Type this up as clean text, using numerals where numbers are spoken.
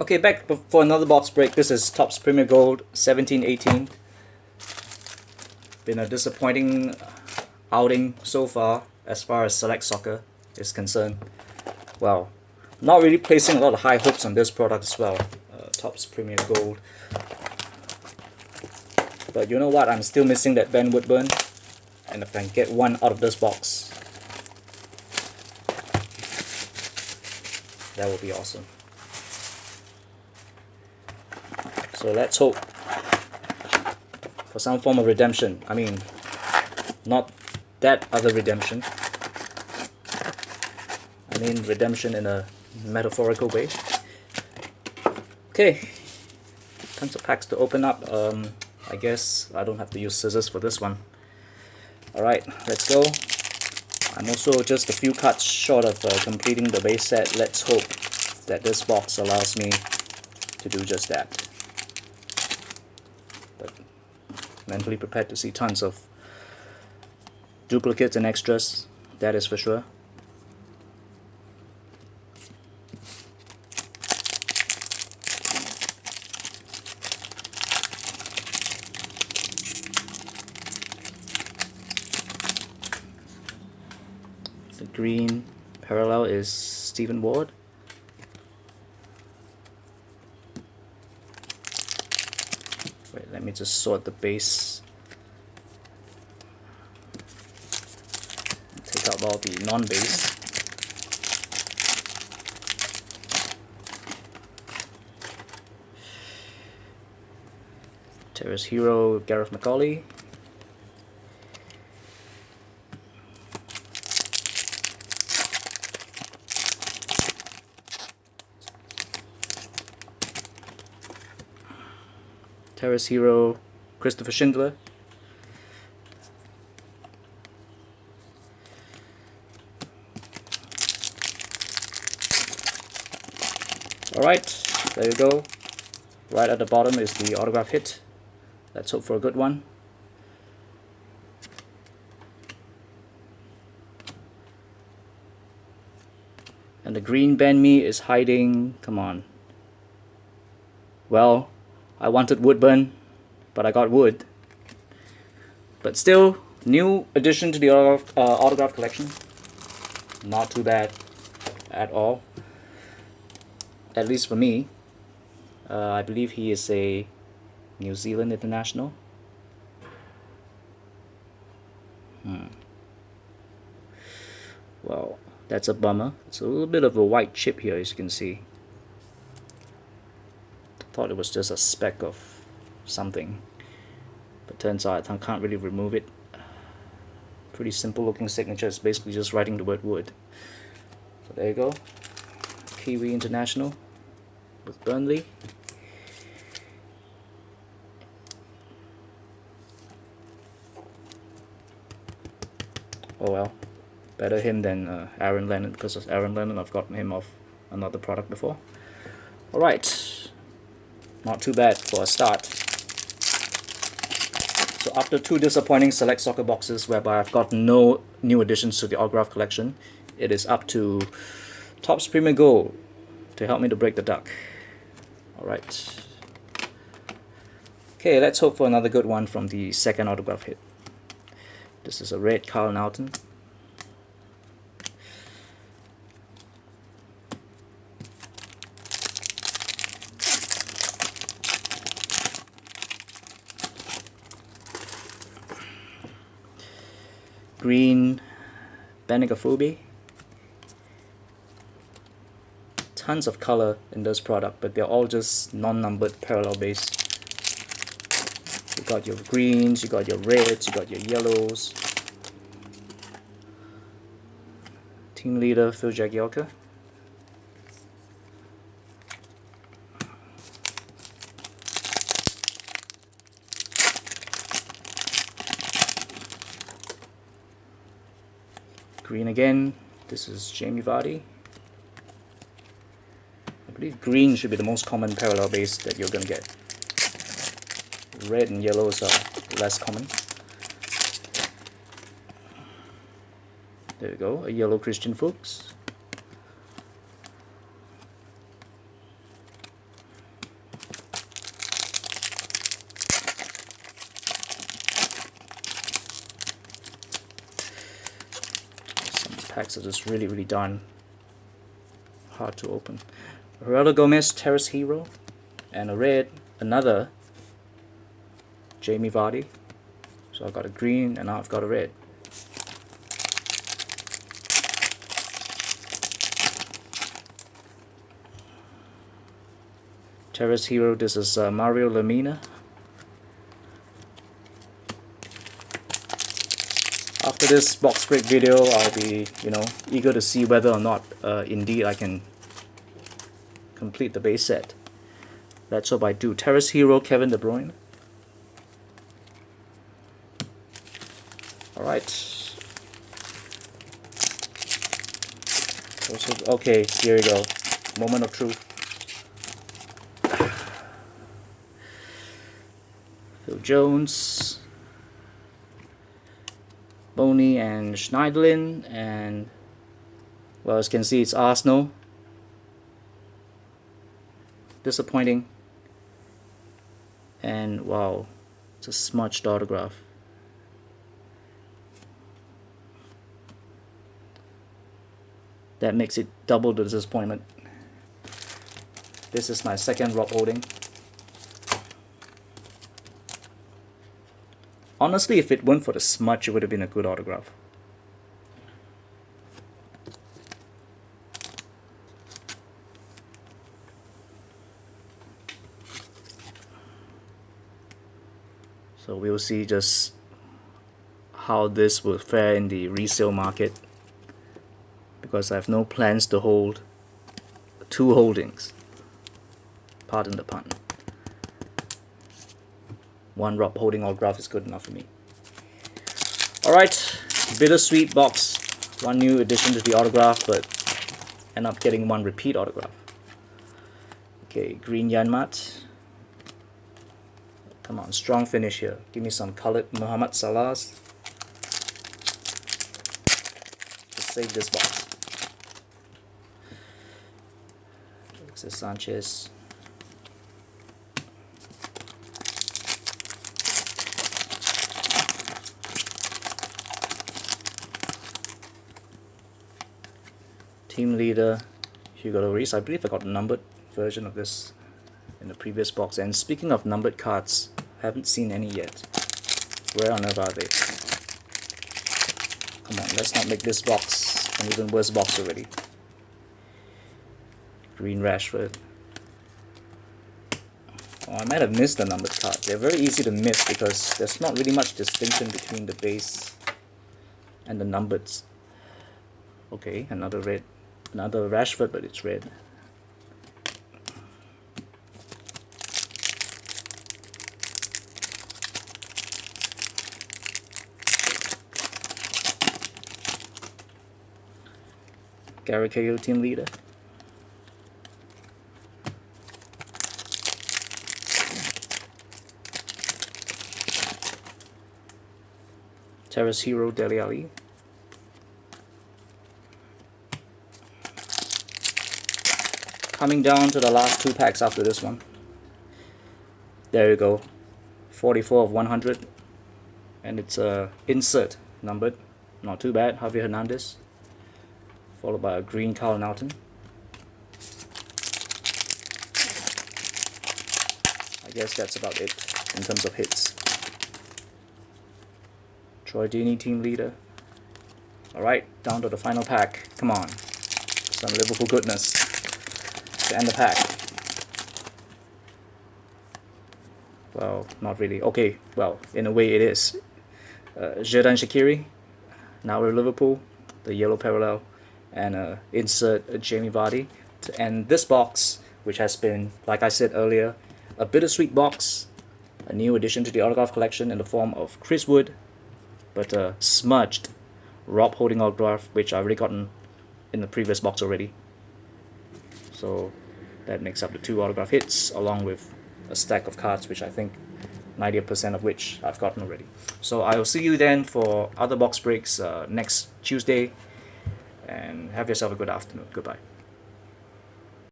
Okay, back for another box break. This is Topps Premier Gold 17-18. Been a disappointing outing so far as Select Soccer is concerned. Well, not really placing a lot of high hopes on this product as well. Topps Premier Gold. But you know what? I'm still missing that Ben Woodburn. And if I can get one out of this box, that would be awesome. So let's hope for some form of redemption. I mean, not that other redemption. I mean redemption in a metaphorical way. Okay, tons of packs to open up. I guess I don't have to use scissors for this one. Alright, let's go. I'm also just a few cards short of completing the base set. Let's hope that this box allows me to do just that. But mentally prepared to see tons of duplicates and extras, that is for sure. The green parallel is Stephen Ward. Wait, let me just sort the base. Take out all the non-base. Terrace Hero, Gareth McCauley. Terrace Hero, Christopher Schindler. Alright, there you go. Right at the bottom is the autograph hit. Let's hope for a good one. And the green Ben Me is hiding. Come on. Well, I wanted Woodburn, but I got Wood. But still, new addition to the autograph collection. Not too bad at all. At least for me. I believe he is a New Zealand international. Well, that's a bummer. It's a little bit of a white chip here, as you can see. Thought it was just a speck of something, but turns out I can't really remove it. Pretty simple looking signature. It's basically just writing the word wood. So there you go. Kiwi International with Burnley. Oh well, better him than Aaron Lennon, because of Aaron Lennon I've gotten him off another product before. Alright, not too bad for a start. So after two disappointing Select Soccer boxes whereby I've got no new additions to the autograph collection, it is up to Topps Premier Gold to help me to break the duck. Alright. Okay, let's hope for another good one from the second autograph hit. This is a red Carl Naughton. Green Benigafubi. Tons of color in this product, but they're all just non-numbered parallel base. You got your greens, you got your reds, you got your yellows. Team leader Phil Jagielka. Green again. This is Jamie Vardy. I believe green should be the most common parallel base that you're going to get. Red and yellows are less common. There we go, a yellow Christian Fuchs. packs are just really darn hard to open. Raul Gomez, Terrace Hero, and a red, another Jamie Vardy. So I've got a green and now I've got a red. Terrace Hero, this is Mario Lemina. After this box break video, I'll be, eager to see whether or not indeed I can complete the base set. Let's hope I do. Terrace Hero, Kevin De Bruyne. Alright. Okay, here we go. Moment of truth. Phil Jones, Boney and Schneiderlin, and well, as you can see, it's Arsenal. Disappointing. And wow, it's a smudged autograph. That makes it double the disappointment. This is my second Rob holding. Honestly, if it weren't for the smudge, it would have been a good autograph. So we'll see just how this will fare in the resale market, because I have no plans to hold two holdings. Pardon the pun. One Rob holding autograph is good enough for me. Alright, bittersweet box. One new addition to the autograph, but end up getting one repeat autograph. Okay, green Yanmat. Come on, strong finish here. Give me some colored Muhammad Salahs. Just save this box. Alexis Sanchez. Team leader, Hugo Lloris. I believe I got a numbered version of this in the previous box. And speaking of numbered cards, I haven't seen any yet. Where on earth are they? Come on, let's not make this box an even worse box already. Green Rashford. Oh, I might have missed the numbered card. They're very easy to miss because there's not really much distinction between the base and the numbers. Okay, another red. Another Rashford, but it's red. Gary Cahill, team leader. Terrace Hero, Dele Alli. Coming down to the last two packs after this one. There you go. 44 of 100. And it's a insert numbered. Not too bad. Javier Hernandez. Followed by a green Carl Naughton. I guess that's about it in terms of hits. Troy Deeney, team leader. Alright, down to the final pack. Come on. Some Liverpool goodness to end the pack. Well, not really. Okay, well, in a way it is. Xherdan Shaqiri, now we're Liverpool, the yellow parallel, and insert a Jamie Vardy to end this box, which has been, like I said earlier, a bittersweet box, a new addition to the autograph collection in the form of Chris Wood, but a smudged Rob holding autograph, which I've already gotten in the previous box already. So that makes up the two autograph hits, along with a stack of cards, which I think 90% of which I've gotten already. So I'll see you then for other box breaks next Tuesday, and have yourself a good afternoon. Goodbye.